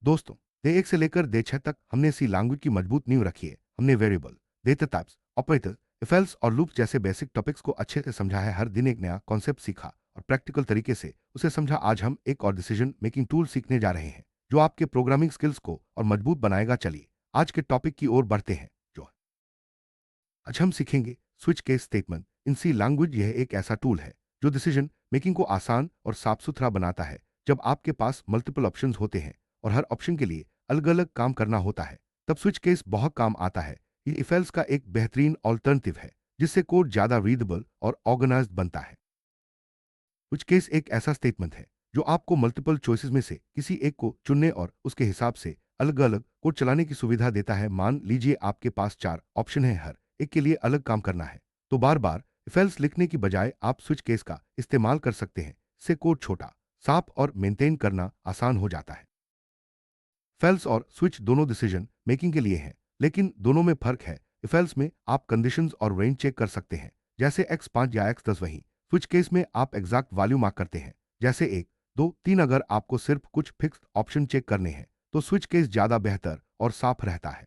दोस्तों, डे 1 से लेकर डे 6 तक हमने सी लैंग्वेज की मजबूत नींव रखी है। हमने variable, data types, operator, if else और लूप जैसे बेसिक टॉपिक्स को अच्छे से समझा है। हर दिन एक नया कॉन्सेप्ट सीखा और प्रैक्टिकल तरीके से उसे समझा। आज हम एक और डिसीजन मेकिंग टूल सीखने जा रहे हैं जो आपके प्रोग्रामिंग स्किल्स को और मजबूत बनाएगा। चलिए आज के टॉपिक की ओर बढ़ते हैं। जो आज हम सीखेंगे switch case statement in C language. यह एक ऐसा टूल है जो डिसीजन मेकिंग को आसान और साफ सुथरा बनाता है। जब आपके पास मल्टीपल ऑप्शंस होते हैं और हर ऑप्शन के लिए अलग अलग काम करना होता है, तब स्विच केस बहुत काम आता है। ये इफ एल्स का एक बेहतरीन ऑल्टरनेटिव है जिससे कोड ज्यादा रीडेबल और ऑर्गेनाइज्ड बनता है। स्विच केस एक ऐसा स्टेटमेंट है जो आपको मल्टीपल चॉइसेस में से किसी एक को चुनने और उसके हिसाब से अलग अलग कोड चलाने की सुविधा देता है। मान लीजिए आपके पास 4 ऑप्शन है, हर एक के लिए अलग काम करना है, तो बार बार इफ एल्स लिखने की बजाय आप स्विच केस का इस्तेमाल कर सकते हैं। इससे कोड छोटा, साफ और मेंटेन करना आसान हो जाता है। फेल्स और स्विच दोनों डिसीजन मेकिंग के लिए हैं, लेकिन दोनों में फर्क है। इफेल्स में आप कंडीशंस और रेंज चेक कर सकते हैं, जैसे x5 या x10। वहीं स्विच केस में आप एग्जैक्ट वैल्यू मार्क करते हैं, जैसे 1, 2, 3। अगर आपको सिर्फ कुछ फिक्स्ड ऑप्शन चेक करने हैं तो स्विच केस ज्यादा बेहतर और साफ रहता है।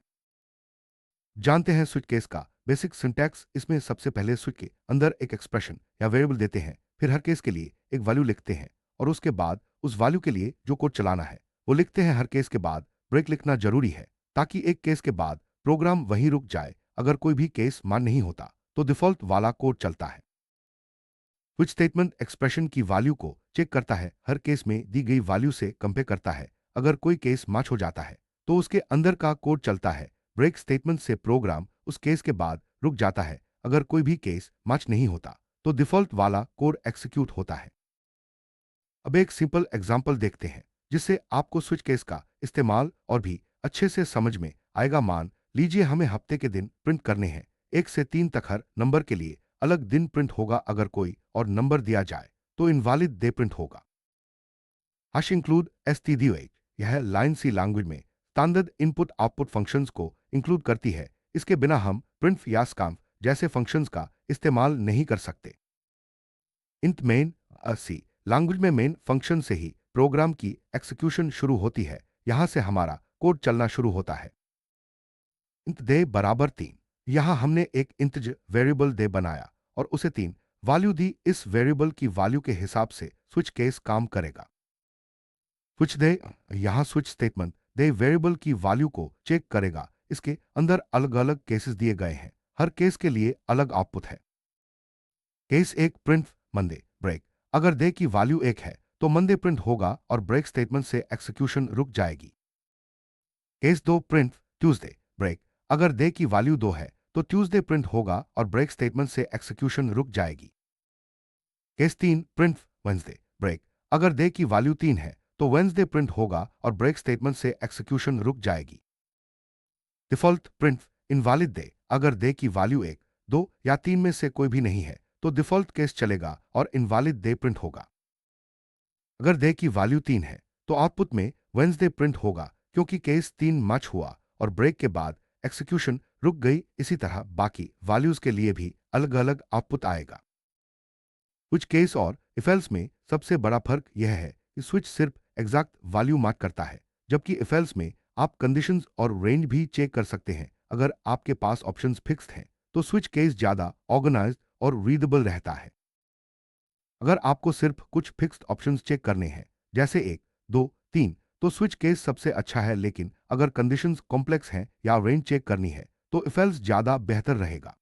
जानते हैं स्विच केस का बेसिक सिंटैक्स। इसमें सबसे पहले स्विच के अंदर एक एक्सप्रेशन या वेरिएबल देते हैं, फिर हर केस के लिए एक वैल्यू लिखते हैं और उसके बाद उस वैल्यू के लिए जो कोड चलाना है वो लिखते हैं। हर केस के बाद ब्रेक लिखना जरूरी है ताकि एक केस के बाद प्रोग्राम वहीं रुक जाए। अगर कोई भी केस मान नहीं होता तो डिफॉल्ट वाला कोड चलता है। स्विच स्टेटमेंट एक्सप्रेशन की वैल्यू को चेक करता है, हर केस में दी गई वैल्यू से कंपेयर करता है। अगर कोई केस मैच हो जाता है तो उसके अंदर का कोड चलता है। ब्रेक स्टेटमेंट से प्रोग्राम उस केस के बाद रुक जाता है। अगर कोई भी केस मैच नहीं होता तो डिफॉल्ट वाला कोड एग्जीक्यूट होता है। अब एक सिंपल एग्जांपल देखते हैं जिससे आपको स्विच केस का इस्तेमाल और भी अच्छे से समझ में आएगा। मान लीजिए हमें हफ्ते के दिन प्रिंट करने हैं। 1 से 3 तक हर नंबर के लिए अलग दिन प्रिंट होगा। अगर कोई और नंबर दिया जाए तो इनवैलिड डे प्रिंट होगा। हैश इंक्लूड stdoh यह लाइन सी लैंग्वेज में स्टैंडर्ड इनपुट आउटपुट फंक्शंस को इंक्लूड करती है। इसके बिना हम प्रिंट या स्कैम्प जैसे फंक्शंस का इस्तेमाल नहीं कर सकते। इंट मेन सी लैंग्वेज में मेन फंक्शन से ही प्रोग्राम की एग्जीक्यूशन शुरू होती है। यहां से हमारा कोड चलना शुरू होता है। इंट दे बराबर 3। यहां हमने एक इंटज वेरिएबल दे बनाया और उसे 3 वैल्यू दी। इस वेरिएबल की वैल्यू के हिसाब से स्विच केस काम करेगा। स्विच दे यहां स्विच स्टेटमेंट दे वेरिएबल की वैल्यू को चेक करेगा। इसके अंदर अलग अलग केसेस दिए गए हैं, हर केस के लिए अलग आउटपुट है। Case 1 print Monday break. अगर दे की वैल्यू 1 है तो मंडे प्रिंट होगा और ब्रेक स्टेटमेंट से एग्जीक्यूशन रुक जाएगी। Case 2 print Tuesday break. अगर दे की वैल्यू 2 है तो ट्यूसडे प्रिंट होगा और ब्रेक स्टेटमेंट से एग्जीक्यूशन रुक जाएगी। Case 3 print Wednesday break. अगर दे की वैल्यू 3 है तो वेंसडे प्रिंट होगा और ब्रेक स्टेटमेंट से एग्जीक्यूशन रुक जाएगी। Default print invalid day. अगर दे की वैल्यू 1, 2 या 3 में से कोई भी नहीं है तो डिफॉल्ट केस चलेगा और इनवैलिड डे प्रिंट होगा। अगर डे की वैल्यू 3 है तो आउटपुट में वेंसडे प्रिंट होगा क्योंकि केस 3 मैच हुआ और ब्रेक के बाद एग्जीक्यूशन रुक गई। इसी तरह बाकी वैल्यूज के लिए भी अलग अलग आउटपुट आएगा। स्विच केस और इफ एल्स में सबसे बड़ा फर्क यह है कि स्विच सिर्फ एग्जैक्ट वैल्यू मार्क करता है, जबकि इफ एल्स में आप कंडीशंस और रेंज भी चेक कर सकते हैं। अगर आपके पास ऑप्शंस फिक्स्ड हैं तो स्विच केस ज्यादा ऑर्गेनाइज्ड और रीडेबल रहता है। अगर आपको सिर्फ कुछ फिक्स्ड ऑप्शंस चेक करने हैं, जैसे 1, 2, 3, तो स्विच केस सबसे अच्छा है। लेकिन अगर कंडीशंस कॉम्प्लेक्स हैं या रेंज चेक करनी है तो इफ एल्स ज्यादा बेहतर रहेगा।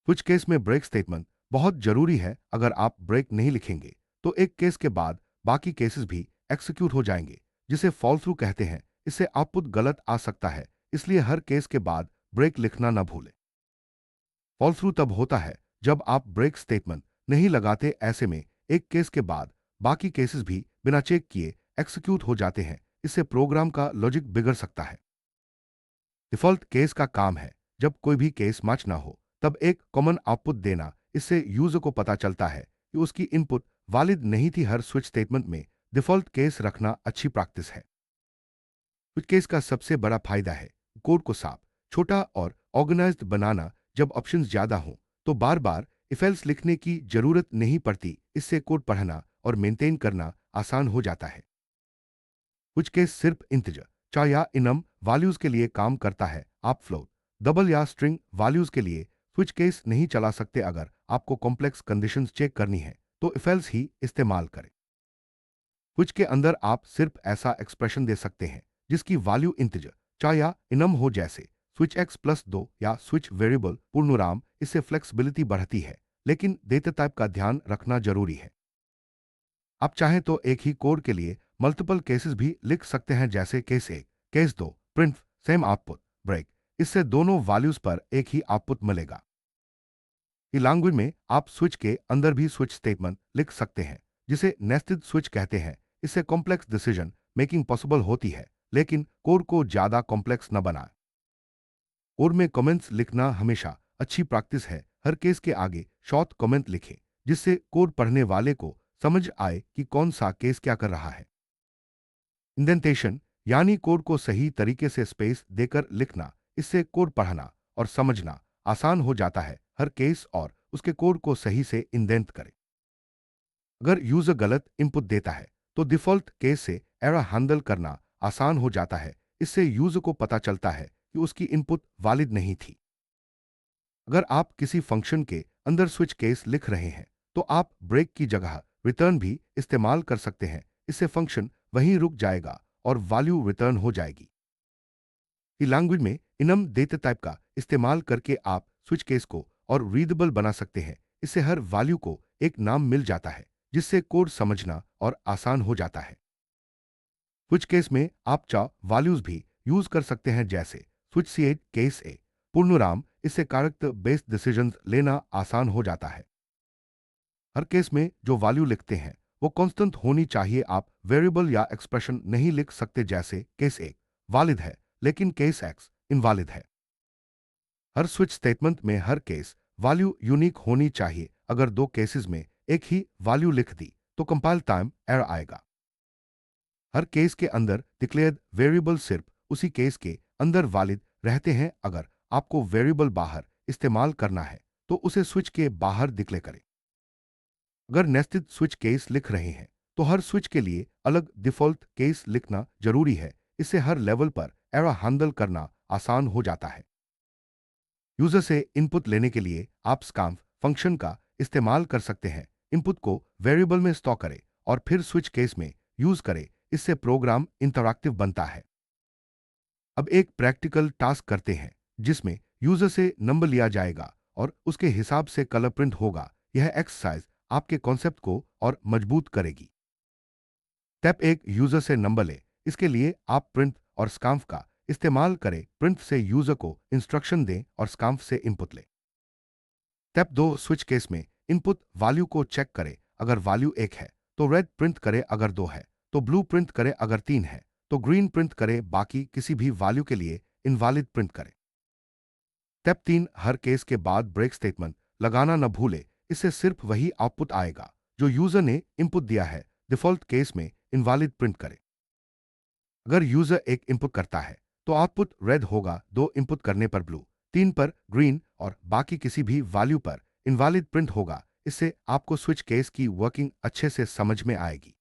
स्विच केस में ब्रेक स्टेटमेंट बहुत जरूरी है। अगर आप ब्रेक नहीं लिखेंगे तो एक केस के बाद बाकी केसेस भी एक्सिक्यूट हो जाएंगे, जिसे फॉल थ्रू कहते हैं। इससे आउटपुट गलत आ सकता है, इसलिए हर केस के बाद ब्रेक लिखना न भूलें। फॉल थ्रू तब होता है जब आप ब्रेक स्टेटमेंट नहीं लगाते। ऐसे में एक केस के बाद बाकी केसेस भी बिना चेक किए एक्सिक्यूट हो जाते हैं। इससे प्रोग्राम का लॉजिक बिगड़ सकता है। डिफॉल्ट केस का काम है जब कोई भी केस मैच ना हो तब एक कॉमन आउटपुट देना। इससे यूजर को पता चलता है कि उसकी इनपुट वैलिड नहीं थी। हर स्विच स्टेटमेंट में डिफॉल्ट केस रखना अच्छी प्रैक्टिस है। स्विच केस का सबसे बड़ा फायदा है कोड को साफ, छोटा और ऑर्गेनाइज्ड बनाना। जब ऑप्शंस ज्यादा हों तो बार बार इफ एल्स लिखने की जरूरत नहीं पड़ती। इससे कोड पढ़ना और मेंटेन करना आसान हो जाता है। स्विच केस सिर्फ इंटीजर चार या इनम वैल्यूज के लिए काम करता है। आप फ्लोट, डबल या स्ट्रिंग वैल्यूज के लिए स्विच केस नहीं चला सकते। अगर आपको कॉम्प्लेक्स कंडीशंस चेक करनी है तो इफ एल्स ही इस्तेमाल करें। स्विच के अंदर आप सिर्फ ऐसा एक्सप्रेशन दे सकते हैं जिसकी वैल्यू इंटीजर चार या इनम हो, जैसे स्विच एक्स प्लस 2 या स्विच वेरिएबल पूर्णविराम। इससे फ्लेक्सिबिलिटी बढ़ती है, लेकिन डेटा टाइप का ध्यान रखना जरूरी है। आप चाहें तो एक ही कोड के लिए मल्टीपल केसेस भी लिख सकते हैं, जैसे case 1, case 2, print same output, break. इससे दोनों वैल्यूज पर एक ही आउटपुट मिलेगा। ई लैंग्वेज में आप स्विच के अंदर भी स्विच स्टेटमेंट लिख सकते हैं, जिसे नेस्टेड स्विच कहते हैं। इससे कॉम्प्लेक्स डिसीजन मेकिंग पॉसिबल होती है, लेकिन कोड को ज्यादा कॉम्प्लेक्स न बनाए। कोड में कमेंट्स लिखना हमेशा अच्छी प्रैक्टिस है। हर केस के आगे शॉर्ट कमेंट लिखें, जिससे कोड पढ़ने वाले को समझ आए कि कौन सा केस क्या कर रहा है। इंडेंटेशन यानी कोड को सही तरीके से स्पेस देकर लिखना, इससे कोड पढ़ना और समझना आसान हो जाता है। हर केस और उसके कोड को सही से इंडेंट करें। अगर यूजर गलत इनपुट देता है तो डिफॉल्ट केस से एरर हैंडल करना आसान हो जाता है। इससे यूजर को पता चलता है कि उसकी इनपुट वैलिड नहीं थी। अगर आप किसी फंक्शन के अंदर स्विच केस लिख रहे हैं तो आप ब्रेक की जगह रिटर्न भी इस्तेमाल कर सकते हैं। इससे फंक्शन वहीं रुक जाएगा और वैल्यू रिटर्न हो जाएगी। ई लैंग्वेज में इनम डेटा टाइप का इस्तेमाल करके आप स्विच केस को और रीडेबल बना सकते हैं। इससे हर वैल्यू को एक नाम मिल जाता है, जिससे कोड समझना और आसान हो जाता है। स्विच केस में आप चार वैल्यूज भी यूज कर सकते हैं, जैसे स्विच सी केस ए पूर्णविराम। इससे कैरेक्टर बेस्ड डिसीजंस लेना आसान हो जाता है। हर केस में जो वैल्यू लिखते हैं वो कांस्टेंट होनी चाहिए। आप वेरिएबल या एक्सप्रेशन नहीं लिख सकते, जैसे केस एक वैलिड है लेकिन केस एक्स इनवैलिड है। हर स्विच स्टेटमेंट में हर केस वैल्यू यूनिक होनी चाहिए। अगर दो केसेस में एक ही वैल्यू लिख दी तो कंपाइल टाइम एरर आएगा। हर केस के अंदर डिक्लेयर्ड वेरिएबल सिर्फ उसी केस के अंदर वैलिड रहते हैं। अगर आपको वेरिएबल बाहर इस्तेमाल करना है तो उसे स्विच के बाहर डिक्लेयर करें। अगर नेस्टेड स्विच केस लिख रहे हैं तो हर स्विच के लिए अलग डिफॉल्ट केस लिखना जरूरी है। इससे हर लेवल पर एरर हैंडल करना आसान हो जाता है। यूजर से इनपुट लेने के लिए आप स्कैम्फ फंक्शन का इस्तेमाल कर सकते हैं। इनपुट को वेरिएबल में स्टोर करें और फिर स्विच केस में यूज करें। इससे प्रोग्राम इंटरैक्टिव बनता है। अब एक प्रैक्टिकल टास्क करते हैं, जिसमें यूजर से नंबर लिया जाएगा और उसके हिसाब से कलर प्रिंट होगा। यह एक्सरसाइज आपके कॉन्सेप्ट को और मजबूत करेगी। स्टेप एक, यूजर से नंबर ले। इसके लिए आप प्रिंट और स्कैम्फ का इस्तेमाल करें। प्रिंट से यूजर को इंस्ट्रक्शन दें और स्कैम्फ से इनपुट ले। स्टेप दो, स्विच केस में इनपुट वैल्यू को चेक करें। अगर वैल्यू एक है तो रेड प्रिंट करे, अगर दो है तो ब्लू प्रिंट करे, अगर तीन है तो ग्रीन प्रिंट करे, बाकी किसी भी वैल्यू के लिए इनवैलिड प्रिंट करे। स्टेप तीन, हर केस के बाद ब्रेक स्टेटमेंट लगाना न भूले। इससे सिर्फ वही आउटपुट आएगा जो यूजर ने इनपुट दिया है। डिफॉल्ट केस में इनवैलिड प्रिंट करे। अगर यूजर एक इनपुट करता है तो आउटपुट रेड होगा, दो इनपुट करने पर ब्लू, तीन पर ग्रीन और बाकी किसी भी वैल्यू पर इनवैलिड प्रिंट होगा। इससे आपको स्विच केस की वर्किंग अच्छे से समझ में आएगी।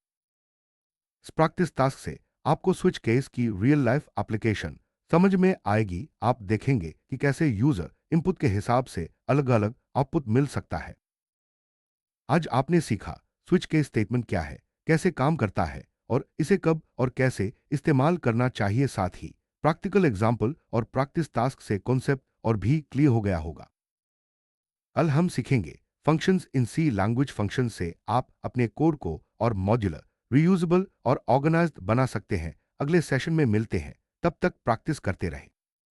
इस प्रैक्टिस टास्क से आपको स्विच केस की रियल लाइफ एप्लीकेशन समझ में आएगी। आप देखेंगे कि कैसे यूजर इनपुट के हिसाब से अलग अलग आउटपुट मिल सकता है। आज आपने सीखा स्विच केस स्टेटमेंट क्या है, कैसे काम करता है और इसे कब और कैसे इस्तेमाल करना चाहिए। साथ ही प्रैक्टिकल एग्जाम्पल और प्रैक्टिस टास्क से कॉन्सेप्ट और भी क्लियर हो गया होगा। कल हम सीखेंगे functions in C language. Function से आप अपने कोड को और मॉड्यूलर, रीयूजेबल और ऑर्गेनाइज्ड बना सकते हैं। अगले सेशन में मिलते हैं, तब तक प्रैक्टिस करते रहें।